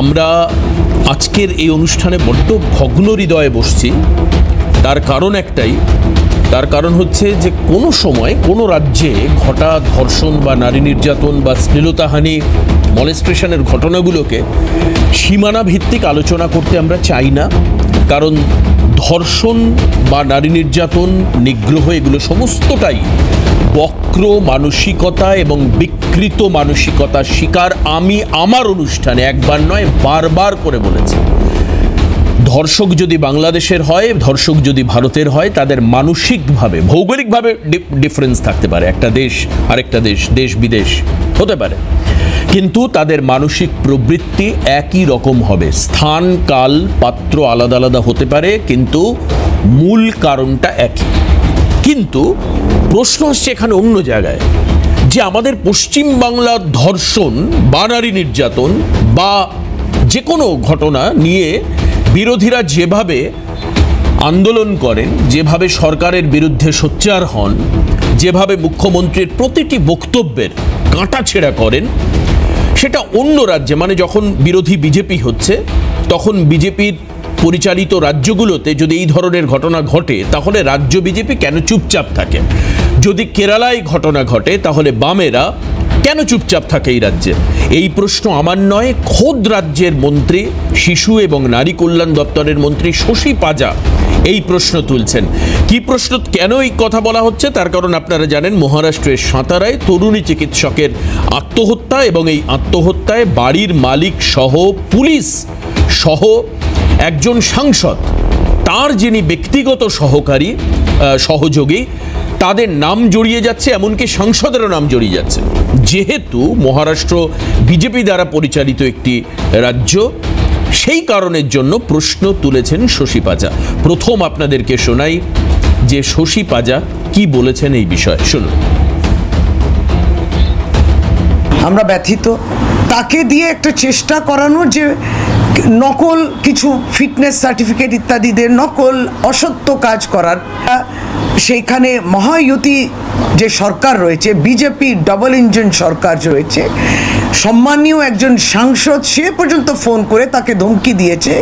আমরা আজকের এই অনুষ্ঠানে বড্ড ভগ্ন হৃদয়ে বসছি। তার কারণ একটাই, তার কারণ হচ্ছে যে কোনো সময় কোনো রাজ্যে ঘটা ধর্ষণ বা নারী নির্যাতন বা শ্লীলতাহানি মলেস্ট্রেশনের ঘটনাগুলোকে সীমানা ভিত্তিক আলোচনা করতে আমরা চাই না। কারণ ধর্ষণ বা নারী নির্যাতন, নিগ্রহ এগুলো সমস্তটাই বক্র মানসিকতা এবং বিকৃত মানসিকতার শিকার। আমি আমার অনুষ্ঠানে একবার নয় বারবার করে বলেছি, ধর্ষক যদি বাংলাদেশের হয়, ধর্ষক যদি ভারতের হয়, তাদের মানসিকভাবে ভৌগোলিকভাবে ডিফারেন্স থাকতে পারে, একটা দেশ আরেকটা দেশ, দেশ বিদেশ হতে পারে, কিন্তু তাদের মানসিক প্রবৃত্তি একই রকম হবে। স্থান কাল পাত্র আলাদা আলাদা হতে পারে, কিন্তু মূল কারণটা একই। কিন্তু প্রশ্ন হচ্ছে এখানে অন্য জায়গায়, যে আমাদের পশ্চিমবাংলার ধর্ষণ বা নারী নির্যাতন বা যে কোনো ঘটনা নিয়ে বিরোধীরা যেভাবে আন্দোলন করেন, যেভাবে সরকারের বিরুদ্ধে সোচ্চার হন, যেভাবে মুখ্যমন্ত্রীর প্রতিটি বক্তব্যের কাটাছেঁড়া করেন, সেটা অন্য রাজ্যে, মানে যখন বিরোধী বিজেপি হচ্ছে তখন বিজেপির পরিচালিত রাজ্যগুলোতে যদি এই ধরনের ঘটনা ঘটে তাহলে রাজ্য বিজেপি কেন চুপচাপ থাকে? যদি কেরালায় ঘটনা ঘটে তাহলে বামেরা কেন চুপচাপ থাকে এই রাজ্যে? এই প্রশ্ন আমার নয়, খোদ রাজ্যের মন্ত্রী, শিশু এবং নারী কল্যাণ দপ্তরের মন্ত্রী শশী পাজা এই প্রশ্ন তুলছেন। কি প্রশ্ন, কেন এই কথা বলা হচ্ছে? তার কারণ আপনারা জানেন, মহারাষ্ট্রের সাঁতারায় তরুণী চিকিৎসকের আত্মহত্যা, এবং এই আত্মহত্যায় বাড়ির মালিক সহ পুলিশ সহ একজন সাংসদ, তার যিনি ব্যক্তিগত সহকারী সহযোগী, তাদের নাম জড়িয়ে যাচ্ছে, এমনকি সাংসদেরও নাম জড়িয়ে যাচ্ছে। যেহেতু মহারাষ্ট্র বিজেপি দ্বারা পরিচালিত একটি রাজ্য, সেই কারণের জন্য প্রশ্ন তুলেছেন শশী পাজা। প্রথম আপনাদেরকে শোনাই যে শশী পাজা কি বলেছেন এই বিষয়ে, শুনুন। আমরা ব্যথিত, তাকে দিয়ে একটা চেষ্টা করানো যে নকল কিছু ফিটনেস সার্টিফিকেট ইত্যাদিদের নকল অসত্য কাজ করার, সেইখানে মহায়ুতি যে সরকার রয়েছে, বিজেপি ডাবল ইঞ্জিন সরকার রয়েছে, সম্মানীয় একজন সাংসদ সে পর্যন্ত ফোন করে তাকে ধমকি দিয়েছে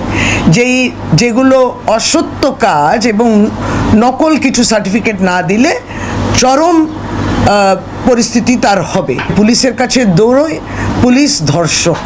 যেগুলো অসত্য কাজ এবং নকল কিছু সার্টিফিকেট না দিলে চরম পরিস্থিতি তার হবে। পুলিশের কাছে দৌড়োয়, পুলিশ ধর্ষক।